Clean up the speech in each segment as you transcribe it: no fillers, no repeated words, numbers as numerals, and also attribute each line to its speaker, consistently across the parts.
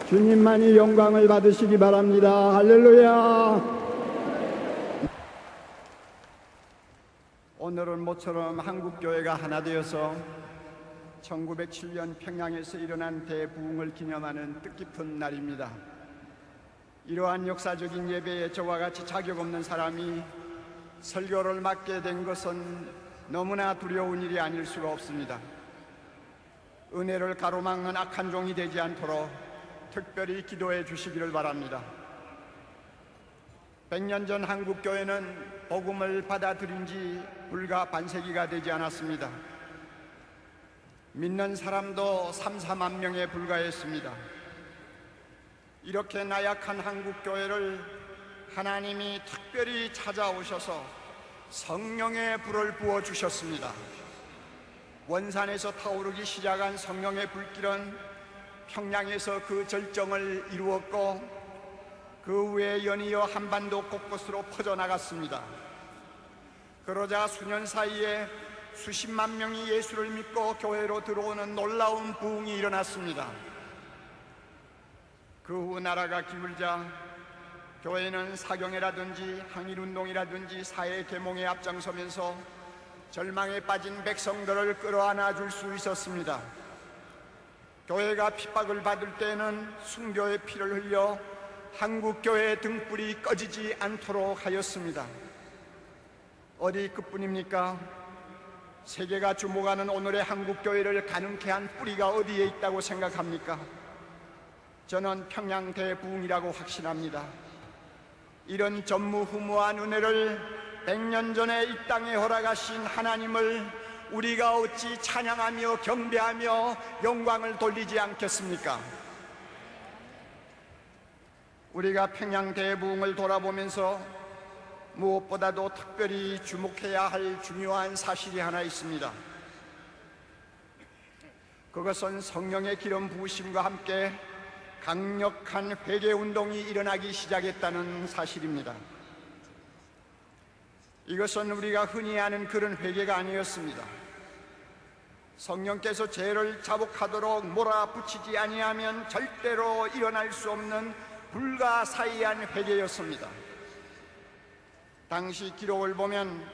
Speaker 1: 주님만이 영광을 받으시기 바랍니다. 할렐루야. 오늘은 모처럼 한국교회가 하나 되어서 1907년 평양에서 일어난 대부흥을 기념하는 뜻깊은 날입니다. 이러한 역사적인 예배에 저와 같이 자격 없는 사람이 설교를 맡게 된 것은 너무나 두려운 일이 아닐 수가 없습니다. 은혜를 가로막는 악한 종이 되지 않도록 특별히 기도해 주시기를 바랍니다. 100년 전 한국교회는 복음을 받아들인 지 불과 반세기가 되지 않았습니다. 믿는 사람도 3, 4만 명에 불과했습니다. 이렇게 나약한 한국교회를 하나님이 특별히 찾아오셔서 성령의 불을 부어주셨습니다. 원산에서 타오르기 시작한 성령의 불길은 평양에서 그 절정을 이루었고 그 후에 연이어 한반도 곳곳으로 퍼져나갔습니다. 그러자 수년 사이에 수십만 명이 예수를 믿고 교회로 들어오는 놀라운 부흥이 일어났습니다. 그 후 나라가 기울자 교회는 사경회라든지 항일운동이라든지 사회 계몽에 앞장서면서 절망에 빠진 백성들을 끌어안아 줄 수 있었습니다. 교회가 핍박을 받을 때는 순교의 피를 흘려 한국교회의 등불이 꺼지지 않도록 하였습니다. 어디 그뿐입니까? 세계가 주목하는 오늘의 한국교회를 가능케 한 뿌리가 어디에 있다고 생각합니까? 저는 평양 대부흥이라고 확신합니다. 이런 전무후무한 은혜를 100년 전에 이 땅에 허락하신 하나님을 우리가 어찌 찬양하며 경배하며 영광을 돌리지 않겠습니까? 우리가 평양 대부흥을 돌아보면서 무엇보다도 특별히 주목해야 할 중요한 사실이 하나 있습니다. 그것은 성령의 기름 부으심과 함께 강력한 회개운동이 일어나기 시작했다는 사실입니다. 이것은 우리가 흔히 아는 그런 회개가 아니었습니다. 성령께서 죄를 자복하도록 몰아붙이지 아니하면 절대로 일어날 수 없는 불가사의한 회개였습니다. 당시 기록을 보면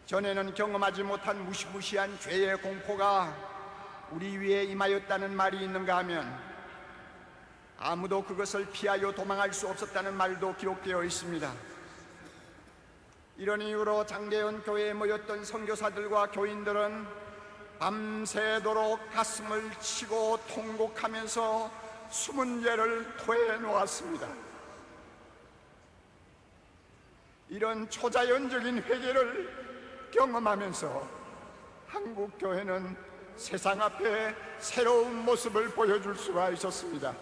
Speaker 1: 전에는 경험하지 못한 무시무시한 죄의 공포가 우리 위에 임하였다는 말이 있는가 하면 아무도 그것을 피하여 도망할 수 없었다는 말도 기록되어 있습니다. 이런 이유로 장대현 교회에 모였던 선교사들과 교인들은 밤새도록 가슴을 치고 통곡하면서 숨은 죄를 토해 놓았습니다. 이런 초자연적인 회개를 경험하면서 한국교회는 세상 앞에 새로운 모습을 보여줄 수가 있었습니다.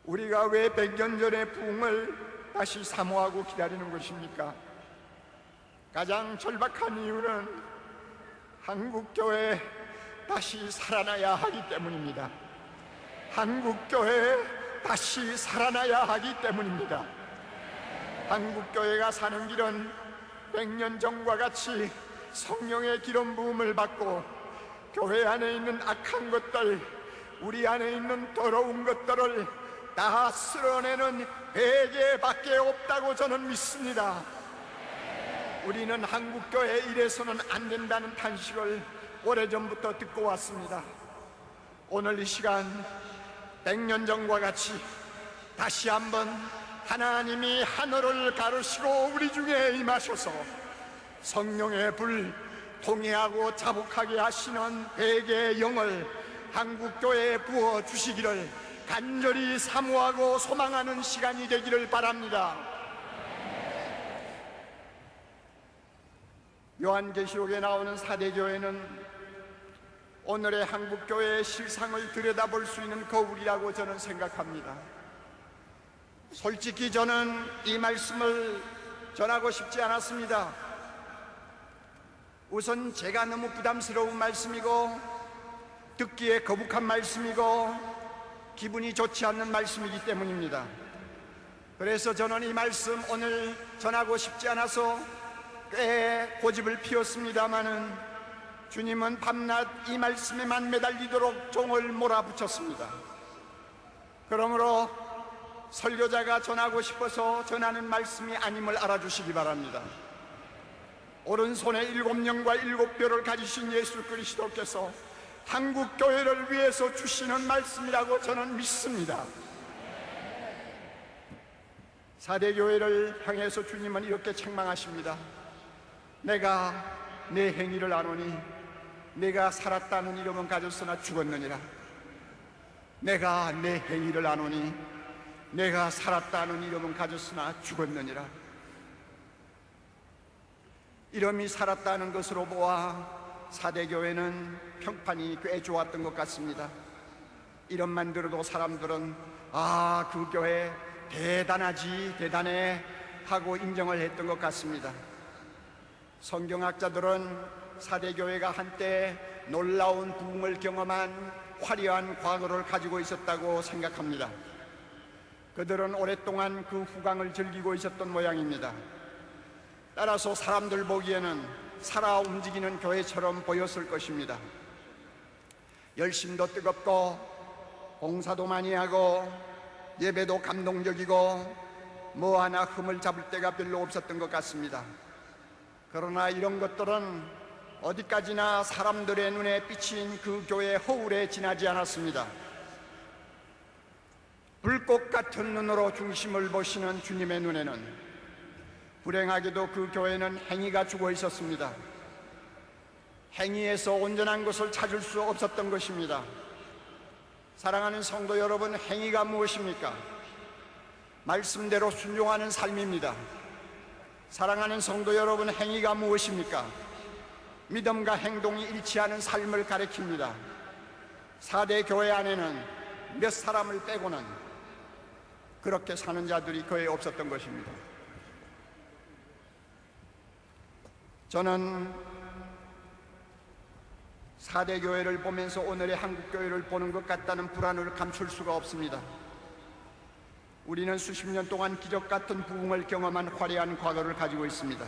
Speaker 1: 우리가 왜 100년 전의 부흥을 다시 사모하고 기다리는 것입니까? 가장 절박한 이유는 한국교회 다시 살아나야 하기 때문입니다. 한국교회 다시 살아나야 하기 때문입니다. 한국교회가 사는 길은 100년 전과 같이 성령의 기름 부음을 받고 교회 안에 있는 악한 것들, 우리 안에 있는 더러운 것들을 다 쓸어내는 회개밖에 없다고 저는 믿습니다. 우리는 한국교회 이래서는 안 된다는 탄식을 오래전부터 듣고 왔습니다. 오늘 이 시간 100년 전과 같이 다시 한번 하나님이 하늘을 가르시고 우리 중에 임하셔서 성령의 불, 통회하고 자복하게 하시는 회개의 영을 한국교회에 부어주시기를 간절히 사모하고 소망하는 시간이 되기를 바랍니다. 요한계시록에 나오는 사대교회는 오늘의 한국교회의 실상을 들여다볼 수 있는 거울이라고 저는 생각합니다. 솔직히 저는 이 말씀을 전하고 싶지 않았습니다. 우선 제가 너무 부담스러운 말씀이고 듣기에 거북한 말씀이고 기분이 좋지 않는 말씀이기 때문입니다. 그래서 저는 이 말씀 오늘 전하고 싶지 않아서 꽤 고집을 피웠습니다마는 주님은 밤낮 이 말씀에만 매달리도록 종을 몰아붙였습니다. 그러므로 설교자가 전하고 싶어서 전하는 말씀이 아님을 알아주시기 바랍니다. 오른손에 7영과 7뼈를 가지신 예수 그리스도께서 한국 교회를 위해서 주시는 말씀이라고 저는 믿습니다. 4대 교회를 향해서 주님은 이렇게 책망하십니다. 내가 내 행위를 아노니 내가 살았다는 이름은 가졌으나 죽었느니라. 내가 내 행위를 아노니 내가 살았다는 이름은 가졌으나 죽었느니라. 이름이 살았다는 것으로 보아 4대 교회는 평판이 꽤 좋았던 것 같습니다. 이름만 들어도 사람들은 아, 그 교회 대단하지, 대단해 하고 인정을 했던 것 같습니다. 성경학자들은 4대 교회가 한때 놀라운 부흥을 경험한 화려한 과거를 가지고 있었다고 생각합니다. 그들은 오랫동안 그 후광을 즐기고 있었던 모양입니다. 따라서 사람들 보기에는 살아 움직이는 교회처럼 보였을 것입니다. 열심도 뜨겁고 봉사도 많이 하고 예배도 감동적이고 뭐 하나 흠을 잡을 데가 별로 없었던 것 같습니다. 그러나 이런 것들은 어디까지나 사람들의 눈에 비친 그 교회의 허울에 지나지 않았습니다. 불꽃 같은 눈으로 중심을 보시는 주님의 눈에는 불행하게도 그 교회는 행위가 죽어 있었습니다. 행위에서 온전한 것을 찾을 수 없었던 것입니다. 사랑하는 성도 여러분, 행위가 무엇입니까? 말씀대로 순종하는 삶입니다. 사랑하는 성도 여러분, 행위가 무엇입니까? 믿음과 행동이 일치하는 삶을 가리킵니다. 4대 교회 안에는 몇 사람을 빼고는 그렇게 사는 자들이 거의 없었던 것입니다. 저는 4대 교회를 보면서 오늘의 한국 교회를 보는 것 같다는 불안을 감출 수가 없습니다. 우리는 수십 년 동안 기적 같은 부흥을 경험한 화려한 과거를 가지고 있습니다.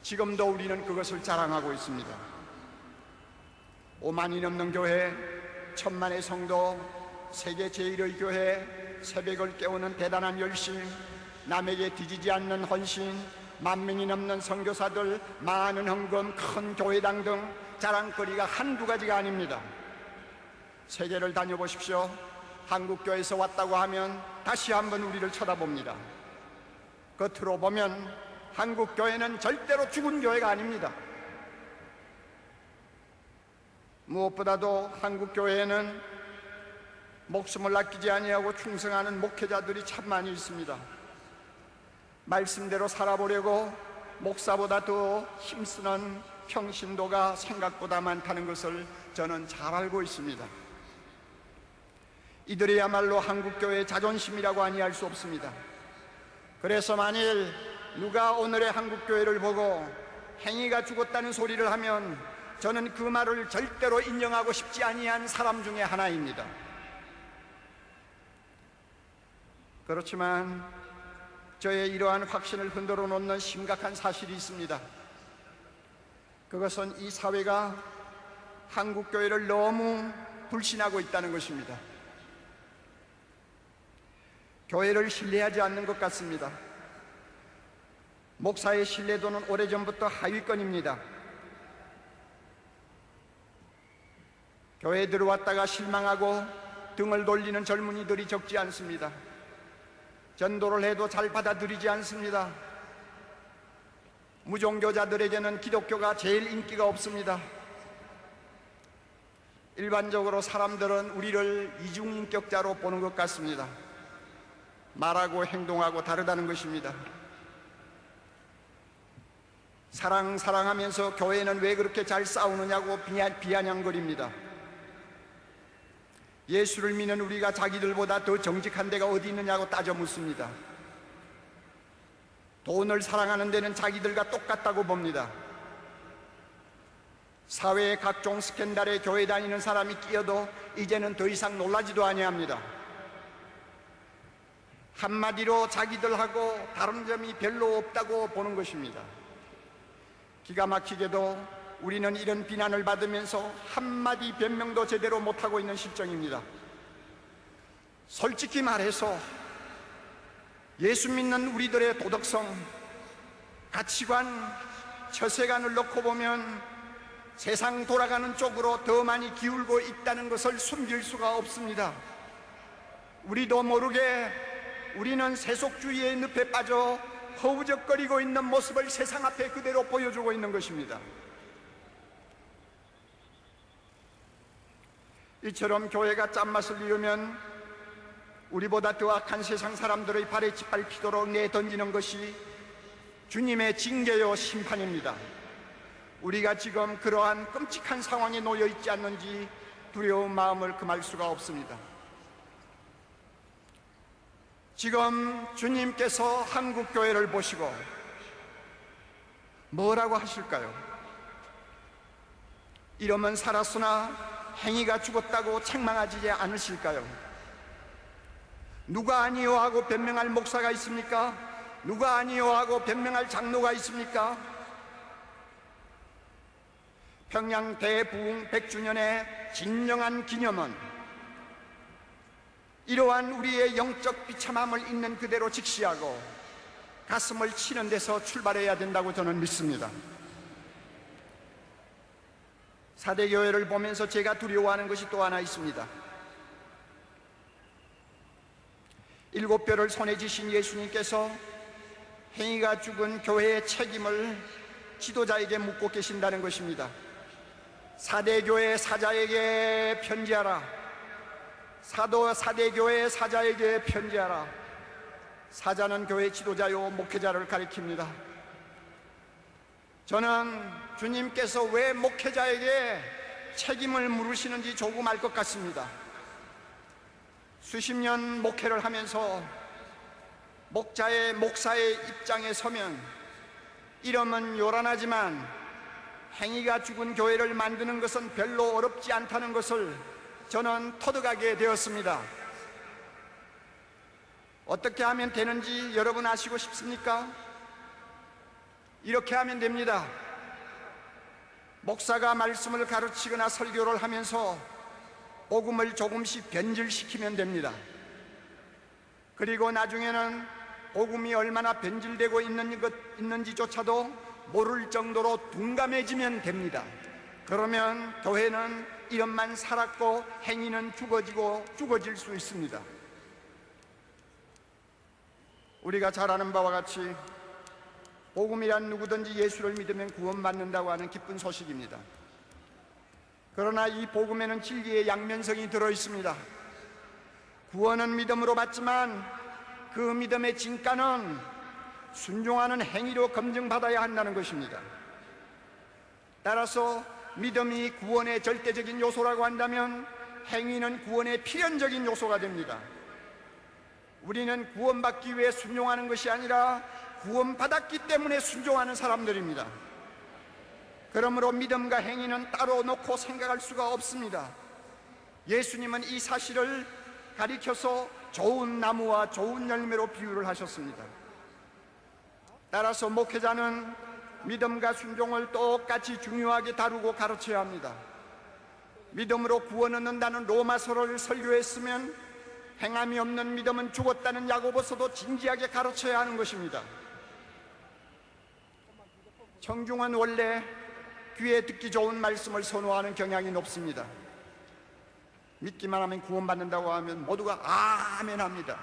Speaker 1: 지금도 우리는 그것을 자랑하고 있습니다. 5만이 넘는 교회, 1000만의 성도, 세계 제1의 교회, 새벽을 깨우는 대단한 열심, 남에게 뒤지지 않는 헌신, 10,000명이 넘는 선교사들, 많은 헌금, 큰 교회당 등 자랑거리가 한두 가지가 아닙니다. 세계를 다녀보십시오. 한국교회에서 왔다고 하면 다시 한번 우리를 쳐다봅니다. 겉으로 보면 한국교회는 절대로 죽은 교회가 아닙니다. 무엇보다도 한국교회에는 목숨을 아끼지 아니하고 충성하는 목회자들이 참 많이 있습니다. 말씀대로 살아보려고 목사보다 더 힘쓰는 평신도가 생각보다 많다는 것을 저는 잘 알고 있습니다. 이들이야말로 한국교회의 자존심이라고 아니할 수 없습니다. 그래서 만일 누가 오늘의 한국교회를 보고 행위가 죽었다는 소리를 하면 저는 그 말을 절대로 인정하고 싶지 아니한 사람 중에 하나입니다. 그렇지만 저의 이러한 확신을 흔들어 놓는 심각한 사실이 있습니다. 그것은 이 사회가 한국교회를 너무 불신하고 있다는 것입니다. 교회를 신뢰하지 않는 것 같습니다. 목사의 신뢰도는 오래전부터 하위권입니다. 교회에 들어왔다가 실망하고 등을 돌리는 젊은이들이 적지 않습니다. 전도를 해도 잘 받아들이지 않습니다. 무종교자들에게는 기독교가 제일 인기가 없습니다. 일반적으로 사람들은 우리를 이중인격자로 보는 것 같습니다. 말하고 행동하고 다르다는 것입니다. 사랑하면서 교회는 왜 그렇게 잘 싸우느냐고 비아냥거립니다. 예수를 믿는 우리가 자기들보다 더 정직한 데가 어디 있느냐고 따져 묻습니다. 돈을 사랑하는 데는 자기들과 똑같다고 봅니다. 사회의 각종 스캔들에 교회 다니는 사람이 끼어도 이제는 더 이상 놀라지도 아니합니다. 한마디로 자기들하고 다른 점이 별로 없다고 보는 것입니다. 기가 막히게도 우리는 이런 비난을 받으면서 한마디 변명도 제대로 못하고 있는 실정입니다. 솔직히 말해서 예수 믿는 우리들의 도덕성, 가치관, 처세관을 놓고 보면 세상 돌아가는 쪽으로 더 많이 기울고 있다는 것을 숨길 수가 없습니다. 우리도 모르게 우리는 세속주의의 늪에 빠져 허우적거리고 있는 모습을 세상 앞에 그대로 보여주고 있는 것입니다. 이처럼 교회가 짠맛을 잃으면 우리보다 더 악한 세상 사람들의 발에 짓밟히도록 내던지는 것이 주님의 징계요 심판입니다. 우리가 지금 그러한 끔찍한 상황에 놓여 있지 않는지 두려운 마음을 금할 수가 없습니다. 지금 주님께서 한국 교회를 보시고 뭐라고 하실까요? 이러면 살았으나 행위가 죽었다고 책망하지 않으실까요? 누가 아니요 하고 변명할 목사가 있습니까? 누가 아니요 하고 변명할 장로가 있습니까? 평양 대부흥 100주년의 진정한 기념은 이러한 우리의 영적 비참함을 있는 그대로 직시하고 가슴을 치는 데서 출발해야 된다고 저는 믿습니다. 사대교회를 보면서 제가 두려워하는 것이 또 하나 있습니다. 7뼈를 손에 쥐신 예수님께서 행위가 죽은 교회의 책임을 지도자에게 묻고 계신다는 것입니다. 사대교회 사자에게 편지하라. 사대교회 사자에게 편지하라. 사자는 교회 지도자요 목회자를 가리킵니다. 저는 주님께서 왜 목회자에게 책임을 물으시는지 조금 알 것 같습니다. 수십 년 목회를 하면서 목사의 입장에 서면 이름은 요란하지만 행위가 죽은 교회를 만드는 것은 별로 어렵지 않다는 것을 저는 터득하게 되었습니다. 어떻게 하면 되는지 여러분 아시고 싶습니까? 이렇게 하면 됩니다. 목사가 말씀을 가르치거나 설교를 하면서 복음을 조금씩 변질시키면 됩니다. 그리고 나중에는 복음이 얼마나 변질되고 있는지조차도 모를 정도로 둔감해지면 됩니다. 그러면 교회는 이름만 살았고 행위는 죽어질 수 있습니다. 우리가 잘 아는 바와 같이 복음이란 누구든지 예수를 믿으면 구원받는다고 하는 기쁜 소식입니다. 그러나 이 복음에는 진리의 양면성이 들어있습니다. 구원은 믿음으로 받지만 그 믿음의 진가는 순종하는 행위로 검증받아야 한다는 것입니다. 따라서 믿음이 구원의 절대적인 요소라고 한다면 행위는 구원의 필연적인 요소가 됩니다. 우리는 구원받기 위해 순종하는 것이 아니라 구원받았기 때문에 순종하는 사람들입니다. 그러므로 믿음과 행위는 따로 놓고 생각할 수가 없습니다. 예수님은 이 사실을 가리켜서 좋은 나무와 좋은 열매로 비유를 하셨습니다. 따라서 목회자는 믿음과 순종을 똑같이 중요하게 다루고 가르쳐야 합니다. 믿음으로 구원 얻는다는 로마서를 설교했으면 행함이 없는 믿음은 죽었다는 야고보서도 진지하게 가르쳐야 하는 것입니다. 청중은 원래 귀에 듣기 좋은 말씀을 선호하는 경향이 높습니다. 믿기만 하면 구원받는다고 하면 모두가 아멘 합니다.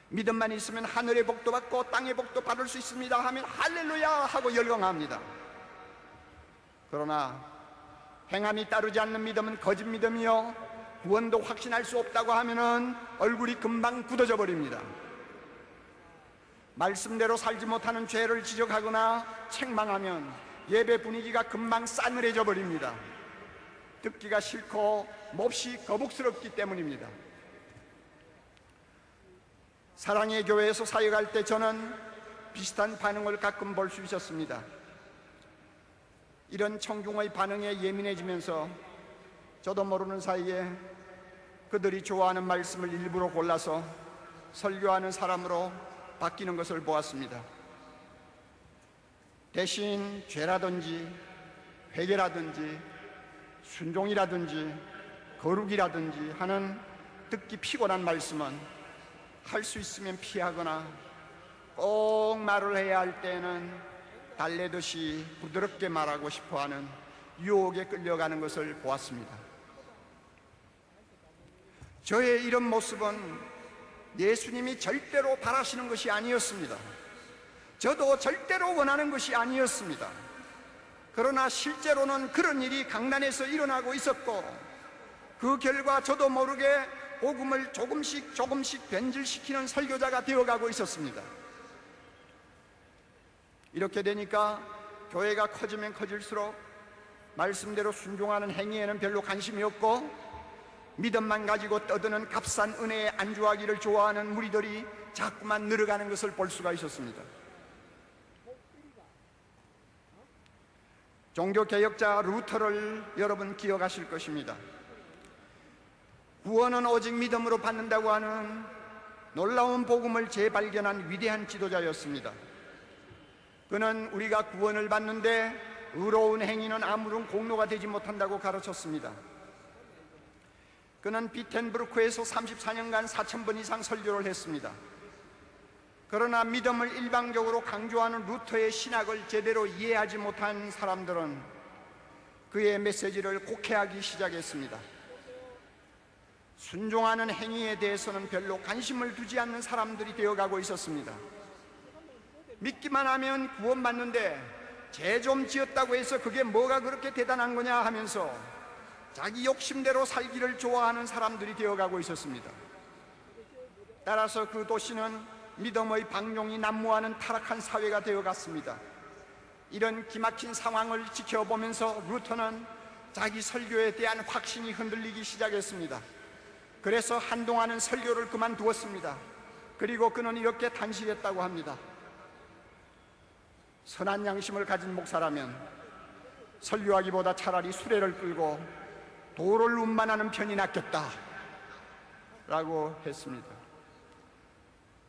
Speaker 1: 믿음만 있으면 하늘의 복도 받고 땅의 복도 받을 수 있습니다 하면 할렐루야 하고 열광합니다. 그러나 행함이 따르지 않는 믿음은 거짓 믿음이요 구원도 확신할 수 없다고 하면은 얼굴이 금방 굳어져 버립니다. 말씀대로 살지 못하는 죄를 지적하거나 책망하면 예배 분위기가 금방 싸늘해져 버립니다. 듣기가 싫고 몹시 거북스럽기 때문입니다. 사랑의 교회에서 사역할 때 저는 비슷한 반응을 가끔 볼 수 있었습니다. 이런 청중의 반응에 예민해지면서 저도 모르는 사이에 그들이 좋아하는 말씀을 일부러 골라서 설교하는 사람으로 바뀌는 것을 보았습니다. 대신 죄라든지 회개라든지 순종이라든지 거룩이라든지 하는 듣기 피곤한 말씀은 할 수 있으면 피하거나 꼭 말을 해야 할 때는 달래듯이 부드럽게 말하고 싶어하는 유혹에 끌려가는 것을 보았습니다. 저의 이런 모습은 예수님이 절대로 바라시는 것이 아니었습니다. 저도 절대로 원하는 것이 아니었습니다. 그러나 실제로는 그런 일이 강단에서 일어나고 있었고, 그 결과 저도 모르게 복음을 조금씩 변질시키는 설교자가 되어가고 있었습니다. 이렇게 되니까 교회가 커지면 커질수록 말씀대로 순종하는 행위에는 별로 관심이 없고, 믿음만 가지고 떠드는 값싼 은혜에 안주하기를 좋아하는 무리들이 자꾸만 늘어가는 것을 볼 수가 있었습니다. 종교개혁자 루터를 여러분 기억하실 것입니다. 구원은 오직 믿음으로 받는다고 하는 놀라운 복음을 재발견한 위대한 지도자였습니다. 그는 우리가 구원을 받는데 의로운 행위는 아무런 공로가 되지 못한다고 가르쳤습니다. 그는 비텐브루크에서 34년간 4,000번 이상 설교를 했습니다. 그러나 믿음을 일방적으로 강조하는 루터의 신학을 제대로 이해하지 못한 사람들은 그의 메시지를 곡해하기 시작했습니다. 순종하는 행위에 대해서는 별로 관심을 두지 않는 사람들이 되어가고 있었습니다. 믿기만 하면 구원받는데 죄 좀 지었다고 해서 그게 뭐가 그렇게 대단한 거냐 하면서 자기 욕심대로 살기를 좋아하는 사람들이 되어가고 있었습니다. 따라서 그 도시는 믿음의 방종이 난무하는 타락한 사회가 되어갔습니다. 이런 기막힌 상황을 지켜보면서 루터는 자기 설교에 대한 확신이 흔들리기 시작했습니다. 그래서 한동안은 설교를 그만두었습니다. 그리고 그는 이렇게 단식했다고 합니다. 선한 양심을 가진 목사라면 설교하기보다 차라리 수레를 끌고 도를 운반하는 편이 낫겠다 라고 했습니다.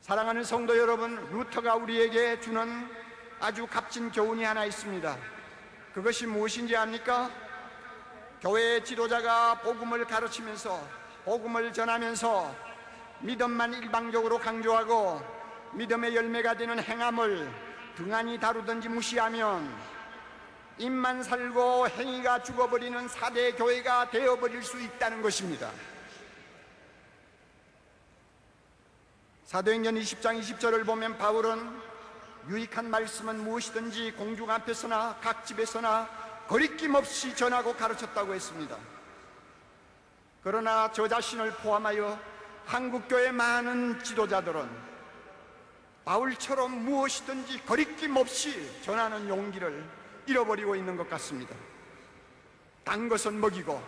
Speaker 1: 사랑하는 성도 여러분, 루터가 우리에게 주는 아주 값진 교훈이 하나 있습니다. 그것이 무엇인지 압니까? 교회의 지도자가 복음을 가르치면서, 복음을 전하면서 믿음만 일방적으로 강조하고 믿음의 열매가 되는 행함을 등한히 다루든지 무시하면 입만 살고 행위가 죽어버리는 4대 교회가 되어버릴 수 있다는 것입니다. 사도행전 20장 20절을 보면 바울은 유익한 말씀은 무엇이든지 공중 앞에서나 각 집에서나 거리낌 없이 전하고 가르쳤다고 했습니다. 그러나 저 자신을 포함하여 한국교회 많은 지도자들은 바울처럼 무엇이든지 거리낌 없이 전하는 용기를 잃어버리고 있는 것 같습니다. 단 것은 먹이고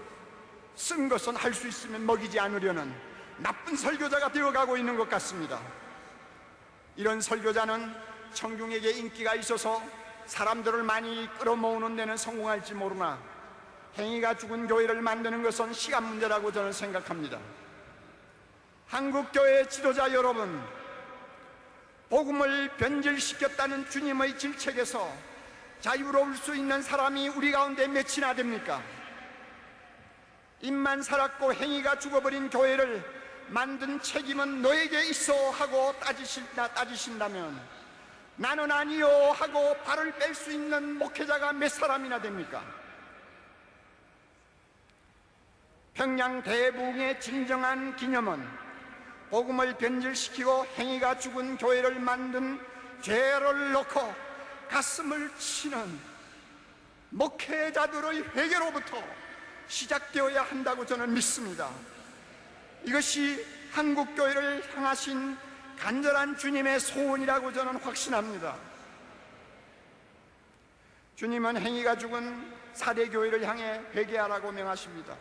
Speaker 1: 쓴 것은 할 수 있으면 먹이지 않으려는 나쁜 설교자가 되어가고 있는 것 같습니다. 이런 설교자는 청중에게 인기가 있어서 사람들을 많이 끌어모으는 데는 성공할지 모르나 행위가 죽은 교회를 만드는 것은 시간 문제라고 저는 생각합니다. 한국교회 지도자 여러분, 복음을 변질시켰다는 주님의 질책에서 자유로울 수 있는 사람이 우리 가운데 몇이나 됩니까? 입만 살았고 행위가 죽어버린 교회를 만든 책임은 너에게 있어 하고 따지신다면 나는 아니요 하고 발을 뺄 수 있는 목회자가 몇 사람이나 됩니까? 평양 대부흥의 진정한 기념은 복음을 변질시키고 행위가 죽은 교회를 만든 죄를 넣고 가슴을 치는 목회자들의 회개로부터 시작되어야 한다고 저는 믿습니다. 이것이 한국교회를 향하신 간절한 주님의 소원이라고 저는 확신합니다. 주님은 행위가 죽은 4대 교회를 향해 회개하라고 명하십니다.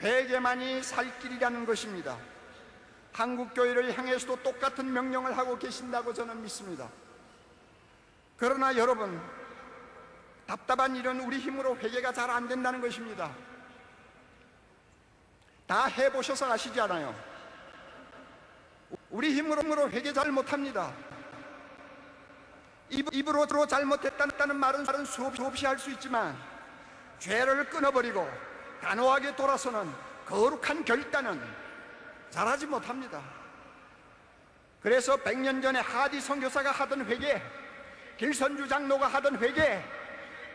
Speaker 1: 회개만이 살 길이라는 것입니다. 한국교회를 향해서도 똑같은 명령을 하고 계신다고 저는 믿습니다. 그러나 여러분, 답답한 일은 우리 힘으로 회개가 잘 안 된다는 것입니다. 다 해보셔서 아시지 않아요? 우리 힘으로 회개 잘 못합니다. 입으로 잘못했다는 말은 수없이 할 수 있지만 죄를 끊어버리고 단호하게 돌아서는 거룩한 결단은 잘하지 못합니다. 그래서 100년 전에 하디 선교사가 하던 회개, 길선주 장로가 하던 회개,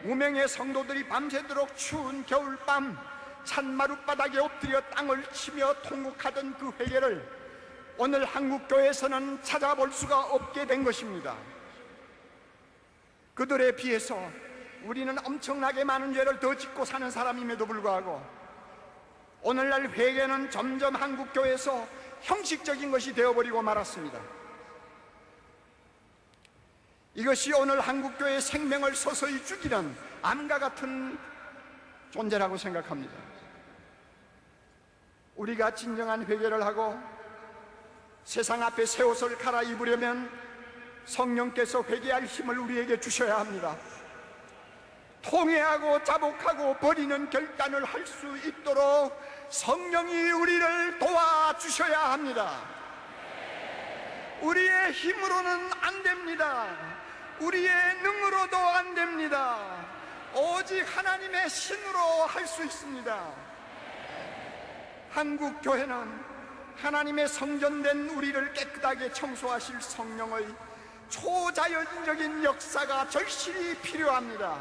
Speaker 1: 무명의 성도들이 밤새도록 추운 겨울밤 찬마룻바닥에 엎드려 땅을 치며 통곡하던 그 회개를 오늘 한국교회에서는 찾아볼 수가 없게 된 것입니다. 그들에 비해서 우리는 엄청나게 많은 죄를 더 짓고 사는 사람임에도 불구하고 오늘날 회개는 점점 한국교회에서 형식적인 것이 되어버리고 말았습니다. 이것이 오늘 한국교회의 생명을 서서히 죽이는 암과 같은 존재라고 생각합니다. 우리가 진정한 회개를 하고 세상 앞에 새 옷을 갈아입으려면 성령께서 회개할 힘을 우리에게 주셔야 합니다. 통회하고 자복하고 버리는 결단을 할 수 있도록 성령이 우리를 도와주셔야 합니다. 우리의 힘으로는 안 됩니다. 우리의 능으로도 안 됩니다. 오직 하나님의 신으로 할 수 있습니다. 한국교회는 하나님의 성전된 우리를 깨끗하게 청소하실 성령의 초자연적인 역사가 절실히 필요합니다.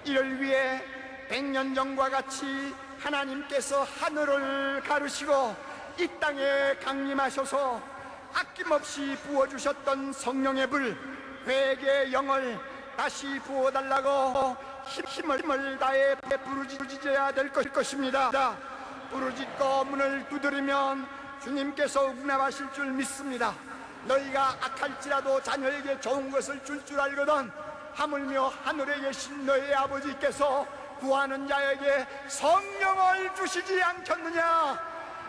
Speaker 1: 이를 위해 100년 전과 같이 하나님께서 하늘을 가르시고 이 땅에 강림하셔서 아낌없이 부어주셨던 성령의 불, 회개의 영을 다시 부어달라고 힘을 다해 부르짖어야 될 것입니다. 부르짖고 문을 두드리면 주님께서 응답하실 줄 믿습니다. 너희가 악할지라도 자녀에게 좋은 것을 줄 줄 알거든 하물며 하늘에 계신 너희 아버지께서 구하는 자에게 성령을 주시지 않겠느냐?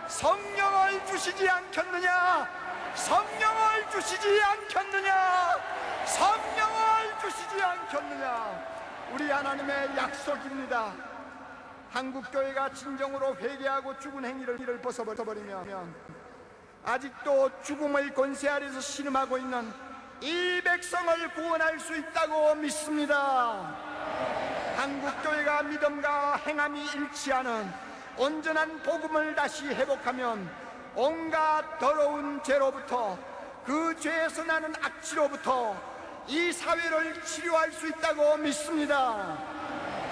Speaker 1: 성령을 주시지 않겠느냐? 성령을 주시지 않겠느냐? 성령을 주시지 않겠느냐? 우리 하나님의 약속입니다. 한국교회가 진정으로 회개하고 죽은 행위를 벗어버리면 아직도 죽음의 권세 아래서 신음하고 있는 이 백성을 구원할 수 있다고 믿습니다. 한국교회가 믿음과 행함이 일치하는 온전한 복음을 다시 회복하면 온갖 더러운 죄로부터, 그 죄에서 나는 악취로부터 이 사회를 치료할 수 있다고 믿습니다.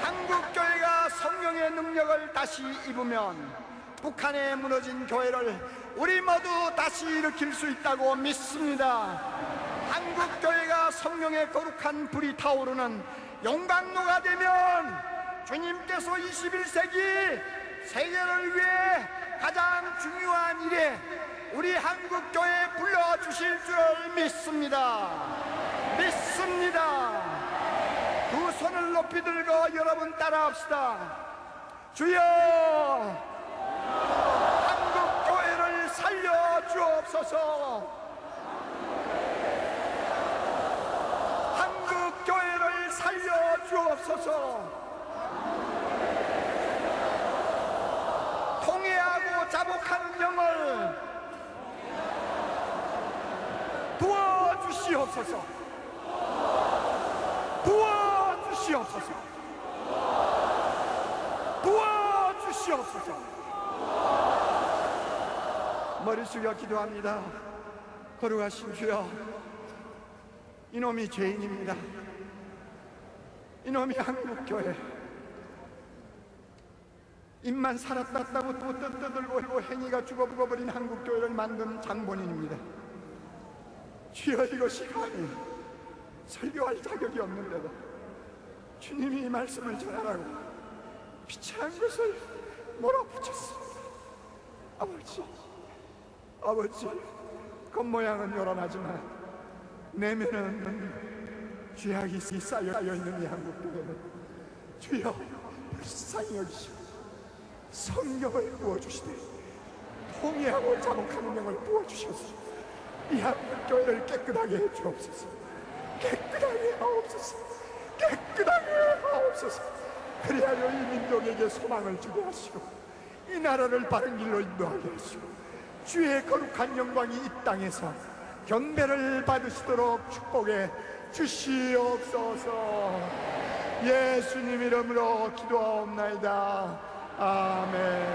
Speaker 1: 한국교회가 성령의 능력을 다시 입으면 북한에 무너진 교회를 우리 모두 다시 일으킬 수 있다고 믿습니다. 한국교회가 성령의 거룩한 불이 타오르는 용광로가 되면 주님께서 21세기 세계를 위해 가장 중요한 일에 우리 한국교회에 불러주실 줄 믿습니다. 믿습니다. 두 손을 높이 들고 여러분 따라합시다. 주여, 한국교회를 살려주옵소서. 한국교회를 살려주옵소서. 통회하고 자복하는 영을 도와주시옵소서. 도와주시옵소서. 도와주시옵소서. 머리 숙여 기도합니다. 거룩하신 주여, 이놈이 죄인입니다. 이놈이 한국교회 입만 살았다고 떠들고 행위가 죽어버린 한국교회를 만든 장본인입니다. 주여, 이것이 감히 설교할 자격이 없는데도 주님이 이 말씀을 전하라고 비참한 것을 몰아붙였습니다. 아버지, 겉모양은 요란하지만 내면은 죄악이 쌓여있는 이 한국교회는 주여 불쌍히 여기시고 성령을 부어주시되 통회하고 자복하는 영을 부어주셔서 이 한국교회를 깨끗하게 해주옵소서. 깨끗하게 하옵소서. 깨끗하게 하옵소서. 그리하여 이 민족에게 소망을 주게 하시고 이 나라를 바른 길로 인도하게 하시고 주의 거룩한 영광이 이 땅에서 경배를 받으시도록 축복해 주시옵소서. 예수님 이름으로 기도하옵나이다. 아멘.